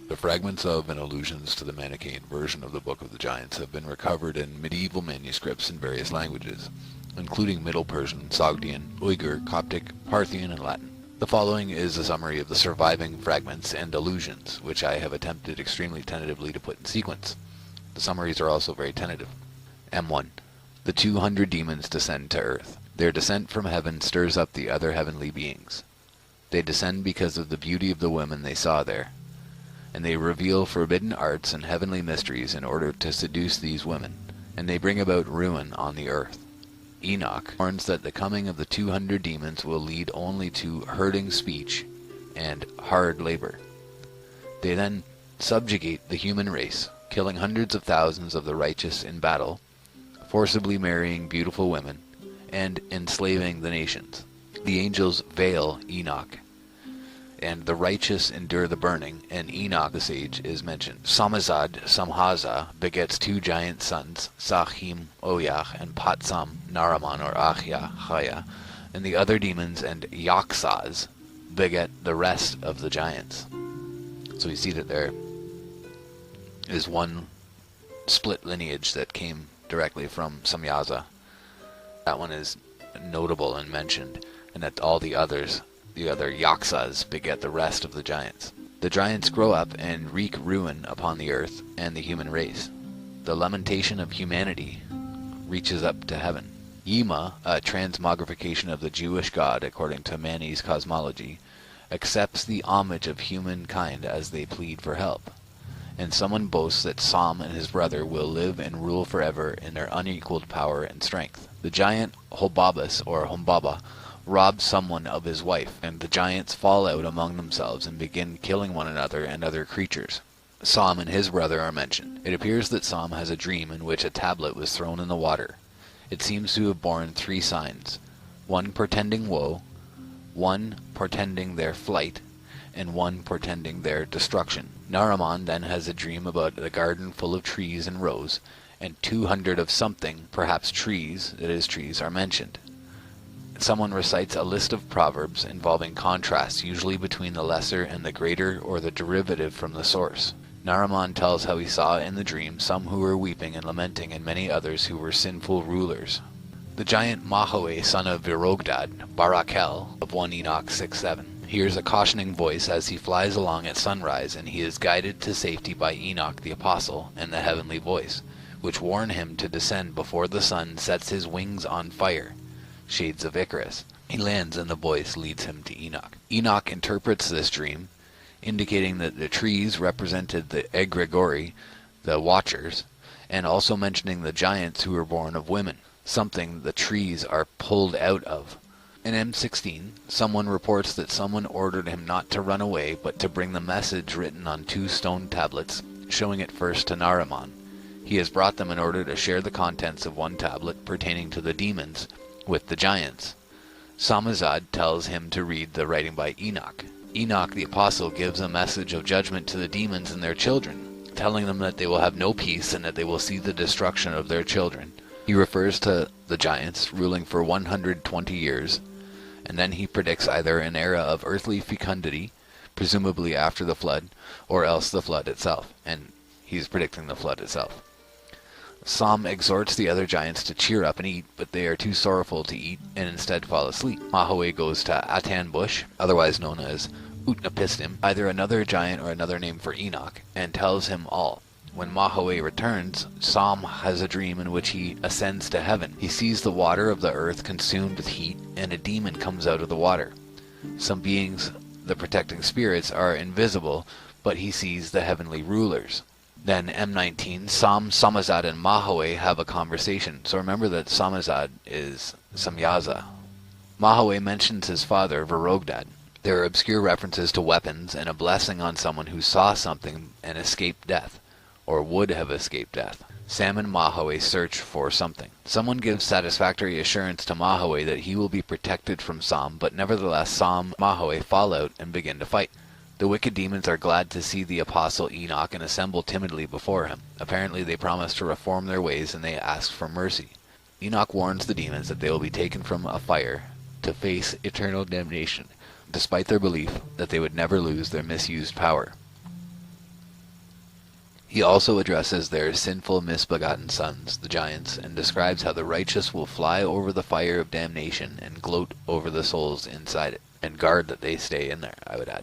The fragments of and allusions to the Manichaean version of the Book of the Giants have been recovered in medieval manuscripts in various languages, including Middle Persian, Sogdian, Uyghur, Coptic, Parthian, and Latin. The following is a summary of the surviving fragments and allusions, which I have attempted extremely tentatively to put in sequence. The summaries are also very tentative. M1. The 200 demons descend to earth. Their descent from heaven stirs up the other heavenly beings. They descend because of the beauty of the women they saw there, and they reveal forbidden arts and heavenly mysteries in order to seduce these women, and they bring about ruin on the earth. Enoch warns that the coming of the 200 demons will lead only to hurting speech and hard labor. They then subjugate the human race, killing hundreds of thousands of the righteous in battle, forcibly marrying beautiful women, and enslaving the nations. The angels veil Enoch, and the righteous endure the burning, and Enoch the sage is mentioned. Semyaza begets 2 giant sons, Sahim, Oyach, and Patsam, Naraman or Achya, Chaya, and the other demons and Yaksas beget the rest of the giants. So we see that there is one split lineage that came directly from Semyaza. That one is notable and mentioned, and that all the other Yaksas beget the rest of the giants. The giants grow up and wreak ruin upon the earth and the human race. The lamentation of humanity reaches up to heaven. Yima, a transmogrification of the Jewish god according to Mani's cosmology, accepts the homage of humankind as they plead for help. And someone boasts that Sam and his brother will live and rule forever in their unequaled power and strength. The giant Hobabas, or Humbaba, robs someone of his wife, and the giants fall out among themselves and begin killing one another and other creatures. Sam and his brother are mentioned. It appears that Sam has a dream in which a tablet was thrown in the water. It seems to have borne 3 signs, one portending woe, one portending their flight, and one portending their destruction. Naraman then has a dream about a garden full of trees and rows, and 200 of something, perhaps trees, are mentioned. Someone recites a list of proverbs involving contrasts, usually between the lesser and the greater or the derivative from the source. Naraman tells how he saw in the dream some who were weeping and lamenting, and many others who were sinful rulers. The giant Mahoe, son of Virogdad, Barachiel, of 1 Enoch 6:7, hears a cautioning voice as he flies along at sunrise, and he is guided to safety by Enoch the apostle and the heavenly voice, which warn him to descend before the sun sets his wings on fire. Shades of Icarus. He lands and the voice leads him to Enoch. Enoch interprets this dream, indicating that the trees represented the egregori, the watchers, and also mentioning the giants who were born of women, something the trees are pulled out of. In M16, someone reports that someone ordered him not to run away, but to bring the message written on 2 stone tablets, showing it first to Naraman. He has brought them in order to share the contents of one tablet pertaining to the demons with the giants. Semyaza tells him to read the writing by Enoch. Enoch the apostle gives a message of judgment to the demons and their children, telling them that they will have no peace and that they will see the destruction of their children. He refers to the giants ruling for 120 years, and then he predicts either an era of earthly fecundity, presumably after the flood, or else the flood itself, and he's predicting the flood itself. Sam exhorts the other giants to cheer up and eat, but they are too sorrowful to eat and instead fall asleep. Mahoe goes to Atan Bush, otherwise known as Utnapistim, either another giant or another name for Enoch, and tells him all. When Mahoe returns, Sam has a dream in which he ascends to heaven. He sees the water of the earth consumed with heat, and a demon comes out of the water. Some beings, the protecting spirits, are invisible, but he sees the heavenly rulers. Then M19, Semyaza, and Mahoe have a conversation. So remember that Semyaza is Semyaza. Mahoe mentions his father, Virogdad. There are obscure references to weapons and a blessing on someone who saw something and escaped death, or would have escaped death. Sam and Mahoe search for something. Someone gives satisfactory assurance to Mahoe that he will be protected from Sam, but nevertheless Sam and Mahoe fall out and begin to fight. The wicked demons are glad to see the apostle Enoch and assemble timidly before him. Apparently they promise to reform their ways and they ask for mercy. Enoch warns the demons that they will be taken from a fire to face eternal damnation, despite their belief that they would never lose their misused power. He also addresses their sinful misbegotten sons, the giants, and describes how the righteous will fly over the fire of damnation and gloat over the souls inside it, and guard that they stay in there, I would add.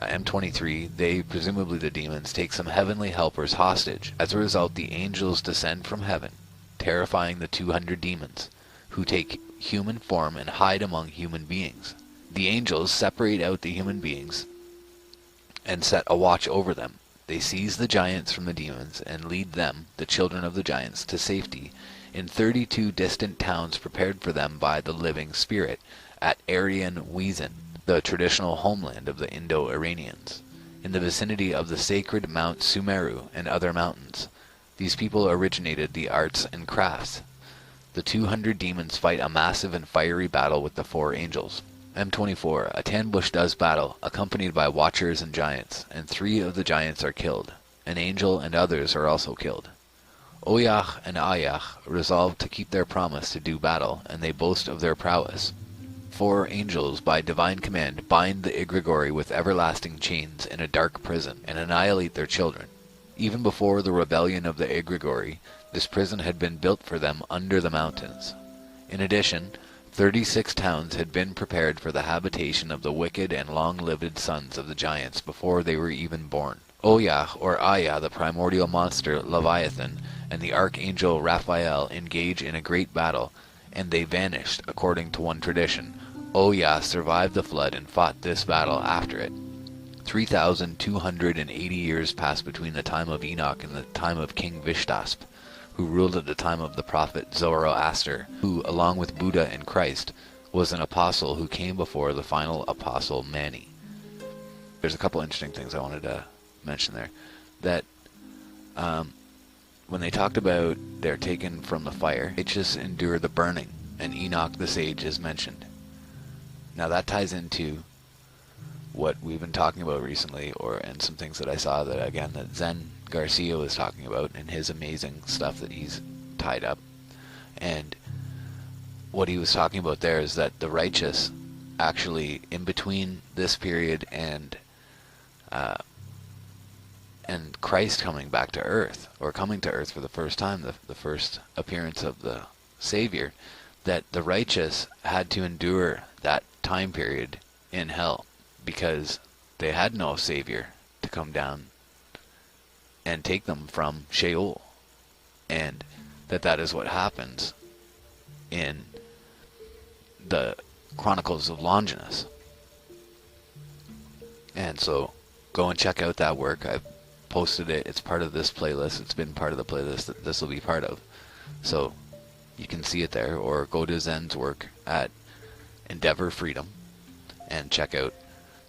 M23, they, presumably the demons, take some heavenly helpers hostage. As a result, the angels descend from heaven, terrifying the 200 demons, who take human form and hide among human beings. The angels separate out the human beings and set a watch over them. They seize the giants from the demons and lead them, the children of the giants, to safety in 32 distant towns prepared for them by the living spirit at Aryan Wiesen, the traditional homeland of the Indo-Iranians, in the vicinity of the sacred Mount Sumeru and other mountains. These people originated the arts and crafts. The 200 demons fight a massive and fiery battle with the 4 angels. M24, a Tanbush does battle, accompanied by watchers and giants, and 3 of the giants are killed. An angel and others are also killed. Oyach and Ayach resolve to keep their promise to do battle, and they boast of their prowess. 4 angels, by divine command, bind the Igregori with everlasting chains in a dark prison, and annihilate their children. Even before the rebellion of the Igregori, this prison had been built for them under the mountains. In addition, 36 towns had been prepared for the habitation of the wicked and long-lived sons of the giants before they were even born. Oyah, or Aya, the primordial monster Leviathan, and the archangel Raphael engage in a great battle, and they vanished, according to one tradition. Oyah survived the flood and fought this battle after it. 3,280 years passed between the time of Enoch and the time of King Vishtasp, who ruled at the time of the prophet Zoroaster, who, along with Buddha and Christ, was an apostle who came before the final apostle Mani. There's a couple interesting things I wanted to mention there. That when they talked about they're taken from the fire, they just endure the burning, and Enoch the sage is mentioned. Now that ties into what we've been talking about recently, and some things that I saw that, again, that Zen Garcia was talking about in his amazing stuff that he's tied up. And what he was talking about there is that the righteous, actually, in between this period and Christ coming back to earth, or coming to earth for the first time, the first appearance of the Savior, that the righteous had to endure that time period in hell, because they had no Savior to come down and take them from Sheol. And that is what happens in the Chronicles of Longinus. And so go and check out that work. I've posted it. It's part of this playlist. It's been part of the playlist that this will be part of. So you can see it there, or go to Zen's work at Endeavor Freedom and check out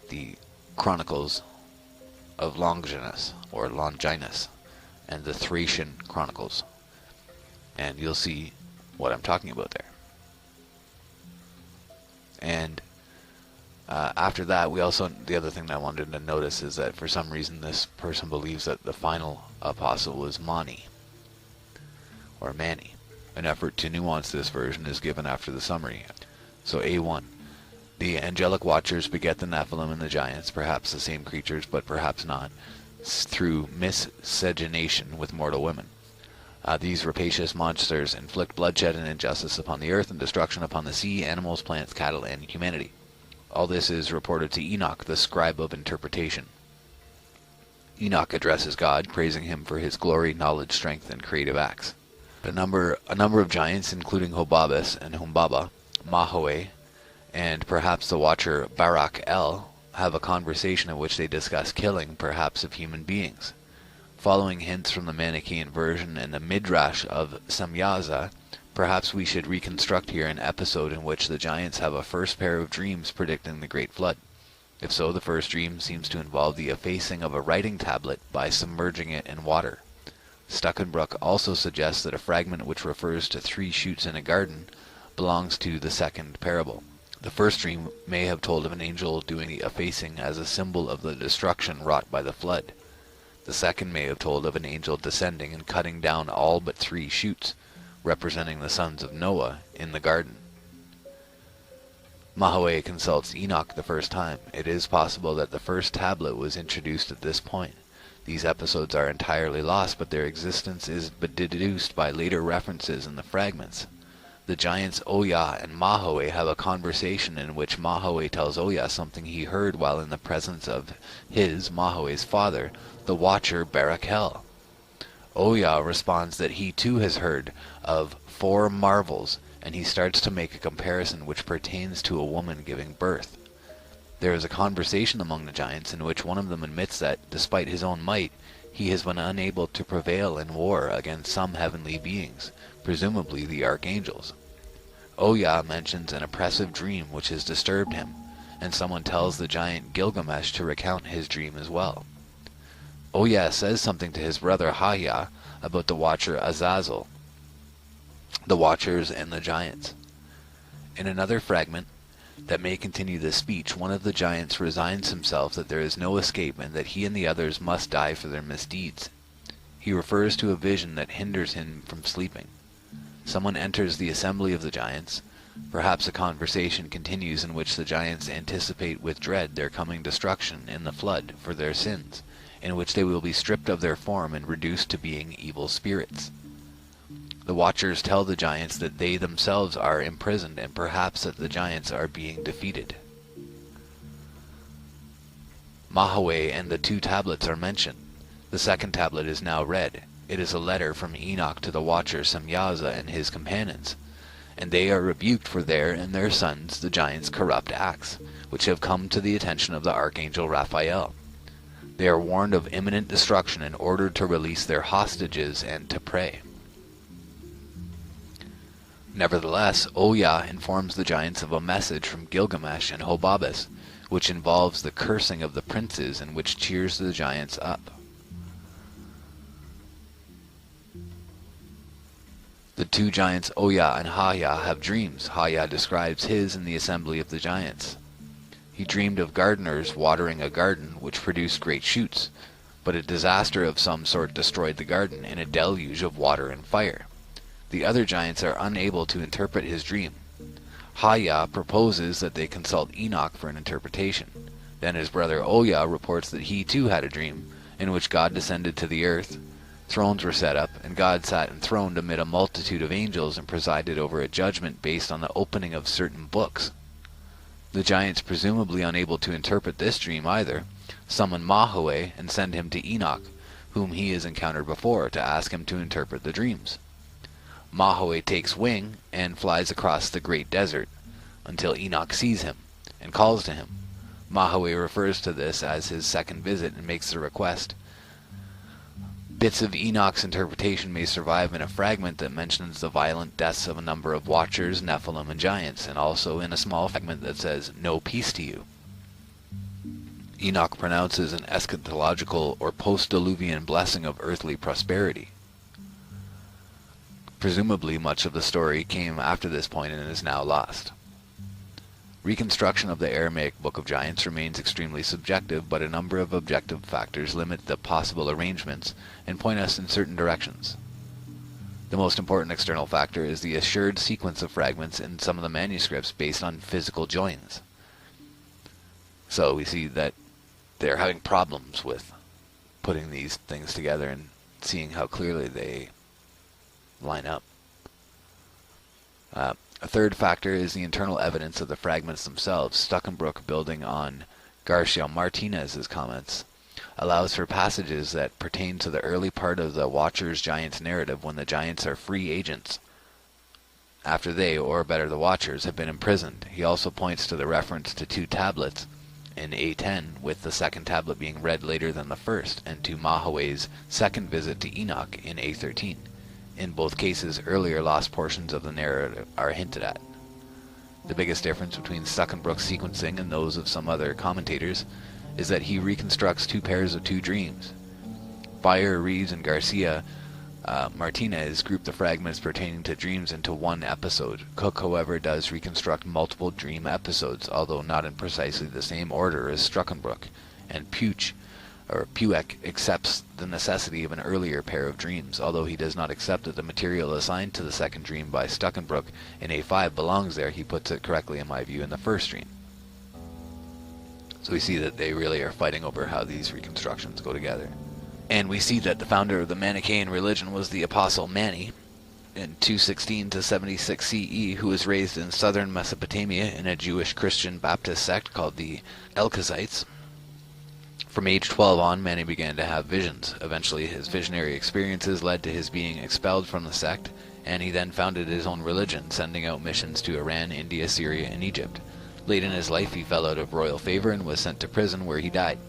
the Chronicles of Longinus, or Longinus, and the Thracian Chronicles, and you'll see what I'm talking about there. And after that, the other thing that I wanted to notice is that for some reason this person believes that the final apostle was Mani, or Mani. An effort to nuance this version is given after the summary. So A1. The angelic watchers beget the Nephilim and the giants, perhaps the same creatures, but perhaps not, through miscegenation with mortal women. These rapacious monsters inflict bloodshed and injustice upon the earth and destruction upon the sea, animals, plants, cattle, and humanity. All this is reported to Enoch, the scribe of interpretation. Enoch addresses God, praising him for his glory, knowledge, strength, and creative acts. A number of giants, including Hobabus and Humbaba, Mahoe, and perhaps the watcher Barachiel, have a conversation in which they discuss killing, perhaps of human beings. Following hints from the Manichaean version and the Midrash of Semyaza, perhaps we should reconstruct here an episode in which the giants have a first pair of dreams predicting the Great Flood. If so, the first dream seems to involve the effacing of a writing tablet by submerging it in water. Stuckenbrook also suggests that a fragment which refers to 3 shoots in a garden belongs to the second parable. The first dream may have told of an angel doing the effacing as a symbol of the destruction wrought by the flood. The second may have told of an angel descending and cutting down all but 3 shoots, representing the sons of Noah in the garden. Mahoe consults Enoch the first time. It is possible that the first tablet was introduced at this point. These episodes are entirely lost, but their existence is deduced by later references in the fragments. The giants Oya and Mahoe have a conversation in which Mahoe tells Oya something he heard while in the presence of his, Mahoe's father, the watcher Barachiel. Oya responds that he too has heard of 4 marvels, and he starts to make a comparison which pertains to a woman giving birth. There is a conversation among the giants in which one of them admits that, despite his own might, he has been unable to prevail in war against some heavenly beings, presumably the archangels. Oya mentions an oppressive dream which has disturbed him, and someone tells the giant Gilgamesh to recount his dream as well. Oya says something to his brother Haya about the watcher Azazel, the watchers and the giants. In another fragment that may continue this speech, one of the giants resigns himself that there is no escape and that he and the others must die for their misdeeds. He refers to a vision that hinders him from sleeping. Someone enters the assembly of the giants. Perhaps a conversation continues in which the giants anticipate with dread their coming destruction in the flood for their sins, in which they will be stripped of their form and reduced to being evil spirits. The watchers tell the giants that they themselves are imprisoned and perhaps that the giants are being defeated. Mahoe and the 2 tablets are mentioned. The second tablet is now read. It is a letter from Enoch to the watcher Semyaza and his companions, and they are rebuked for their and their sons, the giants' corrupt acts, which have come to the attention of the archangel Raphael. They are warned of imminent destruction and ordered to release their hostages and to pray. Nevertheless, Oya informs the giants of a message from Gilgamesh and Hobabus, which involves the cursing of the princes and which cheers the giants up. The 2 giants Oya and Haya have dreams. Haya describes his in the assembly of the giants. He dreamed of gardeners watering a garden which produced great shoots, but a disaster of some sort destroyed the garden in a deluge of water and fire. The other giants are unable to interpret his dream. Haya proposes that they consult Enoch for an interpretation. Then his brother Oya reports that he too had a dream, in which God descended to the earth, thrones were set up, and God sat enthroned amid a multitude of angels and presided over a judgment based on the opening of certain books. The giants, presumably unable to interpret this dream either, summon Mahoe and send him to Enoch, whom he has encountered before, to ask him to interpret the dreams. Mahoe takes wing and flies across the great desert until Enoch sees him and calls to him. Mahoe refers to this as his second visit and makes the request. Bits of Enoch's interpretation may survive in a fragment that mentions the violent deaths of a number of watchers, Nephilim, and giants, and also in a small fragment that says, "No peace to you." Enoch pronounces an eschatological or post-diluvian blessing of earthly prosperity. Presumably much of the story came after this point and is now lost. Reconstruction of the Aramaic Book of Giants remains extremely subjective, but a number of objective factors limit the possible arrangements and point us in certain directions. The most important external factor is the assured sequence of fragments in some of the manuscripts based on physical joins. So we see that they're having problems with putting these things together and seeing how clearly they line up. A third factor is the internal evidence of the fragments themselves. Stuckenbrook, building on Garcia Martinez's comments, allows for passages that pertain to the early part of the Watchers Giants narrative when the giants are free agents after they, or better the Watchers, have been imprisoned. He also points to the reference to 2 tablets in A10, with the second tablet being read later than the first, and to Mahoe's second visit to Enoch in A13. In both cases, earlier lost portions of the narrative are hinted at. The biggest difference between Stuckenbrook's sequencing and those of some other commentators is that he reconstructs 2 pairs of 2 dreams. Beyer, Reeves, and Garcia Martinez group the fragments pertaining to dreams into one episode. Cook, however, does reconstruct multiple dream episodes, although not in precisely the same order as Stuckenbrook, and Puek accepts the necessity of an earlier pair of dreams, although he does not accept that the material assigned to the second dream by Stuckenbrook in A5 belongs there. He puts it correctly, in my view, in the first dream. So we see that they really are fighting over how these reconstructions go together. And we see that the founder of the Manichaean religion was the Apostle Mani in 216 to 76 CE, who was raised in southern Mesopotamia in a Jewish Christian Baptist sect called the Elkezites. From age 12 on, Mani began to have visions. Eventually, his visionary experiences led to his being expelled from the sect, and he then founded his own religion, sending out missions to Iran, India, Syria, and Egypt. Late in his life, he fell out of royal favor and was sent to prison, where he died.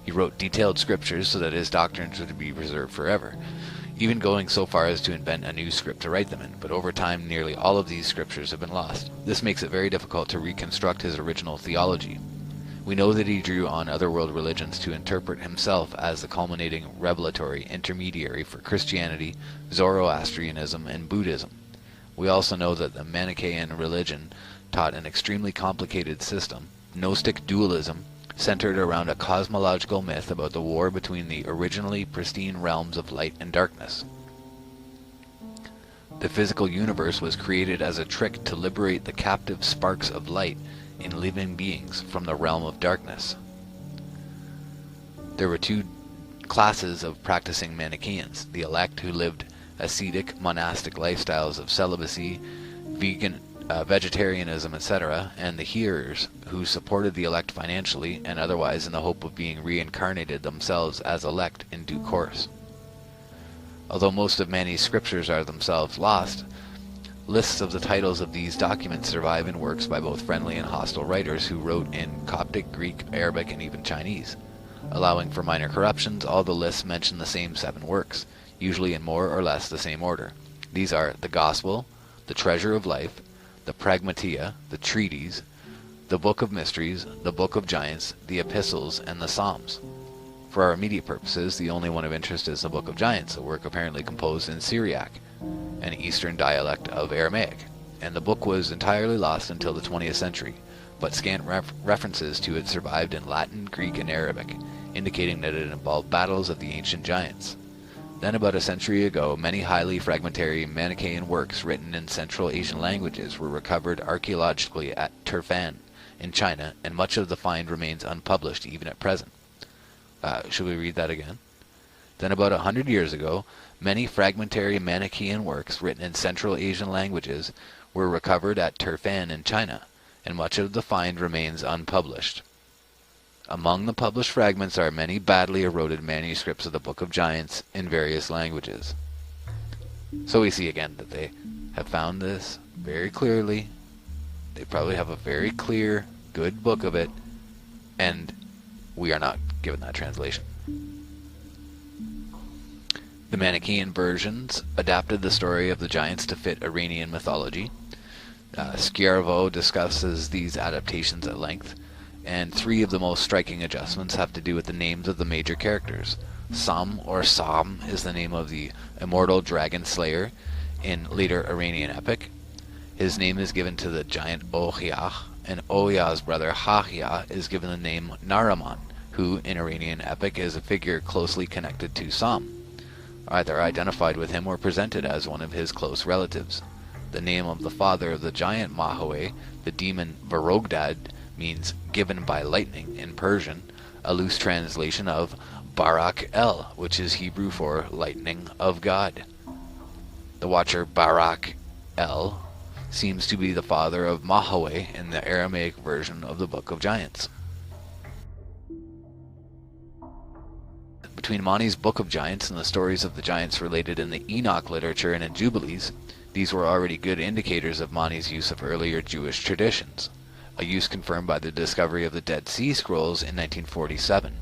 He wrote detailed scriptures so that his doctrines would be preserved forever, even going so far as to invent a new script to write them in, but over time nearly all of these scriptures have been lost. This makes it very difficult to reconstruct his original theology. We know that he drew on other world religions to interpret himself as the culminating revelatory intermediary for Christianity, Zoroastrianism, and Buddhism. We also know that the Manichaean religion taught an extremely complicated system, Gnostic dualism, centered around a cosmological myth about the war between the originally pristine realms of light and darkness. The physical universe was created as a trick to liberate the captive sparks of light in living beings from the realm of darkness. There were two classes of practicing Manichaeans: the elect, who lived ascetic monastic lifestyles of celibacy, vegetarianism, etc., and the hearers, who supported the elect financially and otherwise in the hope of being reincarnated themselves as elect in due course. Although most of Mani's scriptures are themselves lost, lists of the titles of these documents survive in works by both friendly and hostile writers who wrote in Coptic, Greek, Arabic, and even Chinese. Allowing for minor corruptions, all the lists mention the same 7 works, usually in more or less the same order. These are the Gospel, the Treasure of Life, the Pragmatia, the Treatise, the Book of Mysteries, the Book of Giants, the Epistles, and the Psalms. For our immediate purposes, the only one of interest is the Book of Giants, a work apparently composed in Syriac, an Eastern dialect of Aramaic, and the book was entirely lost until the 20th century, but scant references to it survived in Latin, Greek, and Arabic, indicating that it involved battles of the ancient giants. Then about a century ago, many highly fragmentary Manichaean works written in Central Asian languages were recovered archaeologically at Turfan in China, and much of the find remains unpublished even at present. Should we read that again? Then about 100 years ago, many fragmentary Manichaean works written in Central Asian languages were recovered at Turfan in China, and much of the find remains unpublished. Among the published fragments are many badly eroded manuscripts of the Book of Giants in various languages. So we see again that they have found this very clearly. They probably have a very clear, good book of it, and we are not given that translation. The Manichaean versions adapted the story of the giants to fit Iranian mythology. Schiavo discusses these adaptations at length, and 3 of the most striking adjustments have to do with the names of the major characters. Sam, or Sam, is the name of the immortal dragon slayer in later Iranian epic. His name is given to the giant Ohiah, and Ohiah's brother Hahiah is given the name Naraman, who in Iranian epic is a figure closely connected to Sam, either identified with him or presented as one of his close relatives. The name of the father of the giant Mahoe, the demon Varogdad, means given by lightning in Persian, a loose translation of Barachiel, which is Hebrew for lightning of God. The watcher Barachiel seems to be the father of Mahoe in the Aramaic version of the Book of Giants. Between Mani's Book of Giants and the stories of the giants related in the Enoch literature and in Jubilees, these were already good indicators of Mani's use of earlier Jewish traditions, a use confirmed by the discovery of the Dead Sea Scrolls in 1947.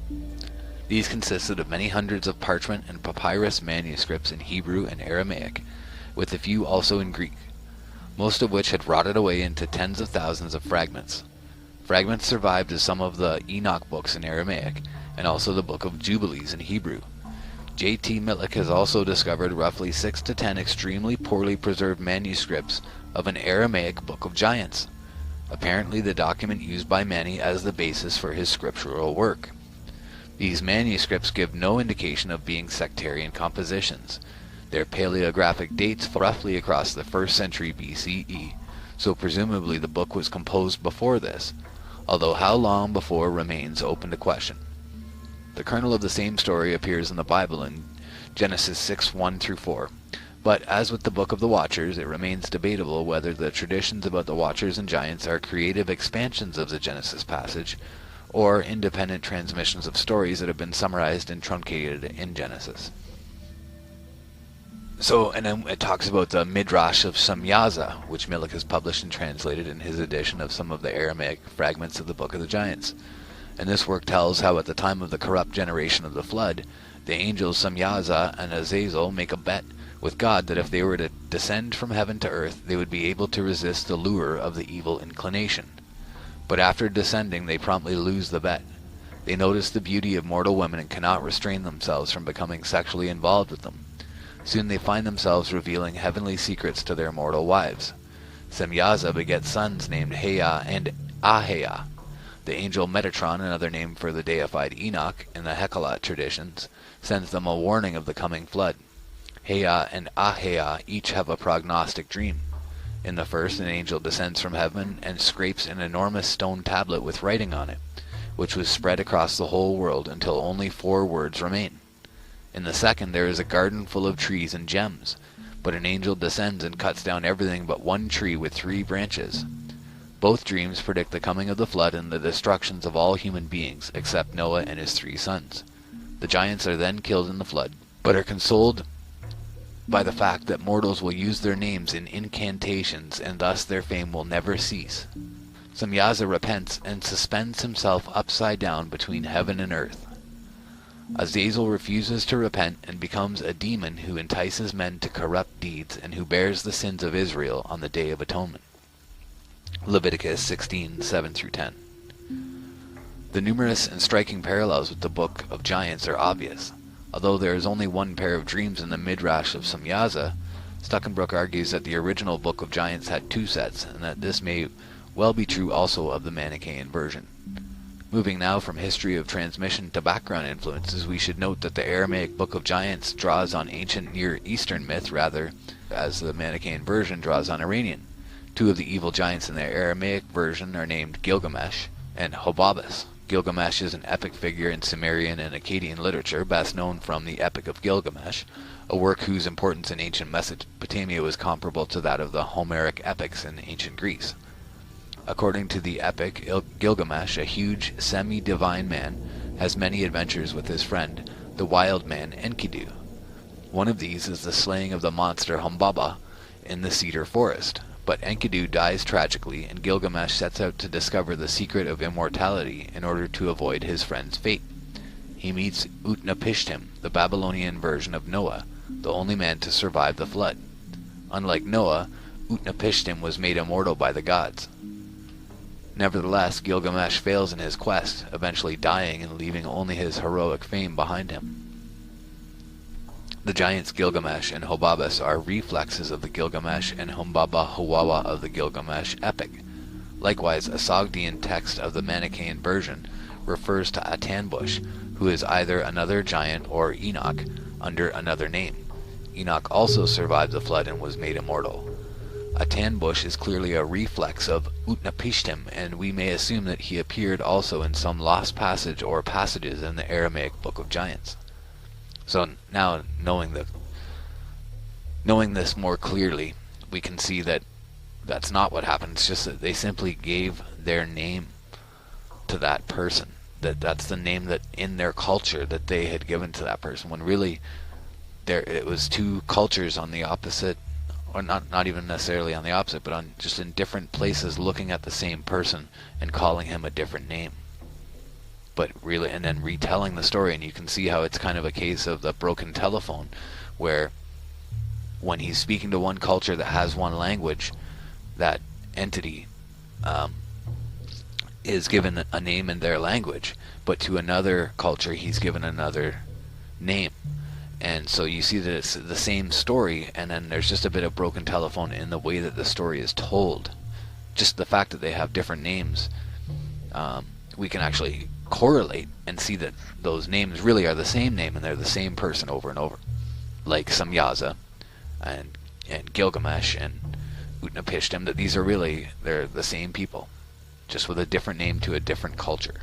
These consisted of many hundreds of parchment and papyrus manuscripts in Hebrew and Aramaic, with a few also in Greek, most of which had rotted away into tens of thousands of fragments. Fragments survived as some of the Enoch books in Aramaic, and also the Book of Jubilees in Hebrew. J.T. Millick has also discovered roughly 6 to 10 extremely poorly preserved manuscripts of an Aramaic Book of Giants, apparently the document used by Mani as the basis for his scriptural work. These manuscripts give no indication of being sectarian compositions. Their paleographic dates fall roughly across the 1st century BCE, so presumably the book was composed before this, although how long before remains open to question. The kernel of the same story appears in the Bible in Genesis 6:1-4. But as with the Book of the Watchers, it remains debatable whether the traditions about the Watchers and Giants are creative expansions of the Genesis passage, or independent transmissions of stories that have been summarized and truncated in Genesis. So, and then it talks about the Midrash of Semyaza, which Milik has published and translated in his edition of some of the Aramaic fragments of the Book of the Giants. And this work tells how at the time of the corrupt generation of the flood, the angels Semyaza and Azazel make a bet with God that if they were to descend from heaven to earth, they would be able to resist the lure of the evil inclination. But after descending, they promptly lose the bet. They notice the beauty of mortal women and cannot restrain themselves from becoming sexually involved with them. Soon they find themselves revealing heavenly secrets to their mortal wives. Semyaza begets sons named Heya and Aheya. The angel Metatron, another name for the deified Enoch in the Hekalat traditions, sends them a warning of the coming flood. Heya and Aheya each have a prognostic dream. In the first, an angel descends from heaven and scrapes an enormous stone tablet with writing on it, which was spread across the whole world until only 4 words remain. In the second, there is a garden full of trees and gems, but an angel descends and cuts down everything but one tree with 3 branches. Both dreams predict the coming of the flood and the destructions of all human beings, except Noah and his 3 sons. The giants are then killed in the flood, but are consoled by the fact that mortals will use their names in incantations, and thus their fame will never cease. Semyaza repents and suspends himself upside down between heaven and earth. Azazel refuses to repent and becomes a demon who entices men to corrupt deeds and who bears the sins of Israel on the Day of Atonement. Leviticus 16:7-10. The numerous and striking parallels with the Book of Giants are obvious. Although there is only one pair of dreams in the Midrash of Semyaza, Stuckenbrook argues that the original Book of Giants had 2 sets, and that this may well be true also of the Manichaean version. Moving now from history of transmission to background influences, we should note that the Aramaic Book of Giants draws on ancient Near Eastern myth rather, as the Manichaean version draws on Iranian. 2 of the evil giants in the Aramaic version are named Gilgamesh and Hobabus. Gilgamesh is an epic figure in Sumerian and Akkadian literature, best known from the Epic of Gilgamesh, a work whose importance in ancient Mesopotamia was comparable to that of the Homeric epics in ancient Greece. According to the epic, Gilgamesh, a huge, semi-divine man, has many adventures with his friend, the wild man Enkidu. One of these is the slaying of the monster Humbaba in the cedar forest. But Enkidu dies tragically, and Gilgamesh sets out to discover the secret of immortality in order to avoid his friend's fate. He meets Utnapishtim, the Babylonian version of Noah, the only man to survive the flood. Unlike Noah, Utnapishtim was made immortal by the gods. Nevertheless, Gilgamesh fails in his quest, eventually dying and leaving only his heroic fame behind him. The giants Gilgamesh and Hobabus are reflexes of the Gilgamesh and Humbaba Huwawa of the Gilgamesh epic. Likewise, a Sogdian text of the Manichaean version refers to Atanbush, who is either another giant or Enoch under another name. Enoch also survived the flood and was made immortal. Atanbush is clearly a reflex of Utnapishtim, and we may assume that he appeared also in some lost passage or passages in the Aramaic Book of Giants. So now, knowing this more clearly, we can see that that's not what happened. It's just that they simply gave their name to that person. That's the name that in their culture that they had given to that person, when really it was 2 cultures on the opposite, or not even necessarily on the opposite, but on just in different places looking at the same person and calling him a different name. But really, and then retelling the story, and you can see how it's kind of a case of the broken telephone, where when he's speaking to one culture that has one language, that entity is given a name in their language, but to another culture he's given another name. And so you see that it's the same story, and then there's just a bit of broken telephone in the way that the story is told. Just the fact that they have different names, we can actually correlate and see that those names really are the same name and they're the same person over and over. Like Semyaza and Gilgamesh and Utnapishtim, that these are really, they're the same people, just with a different name to a different culture.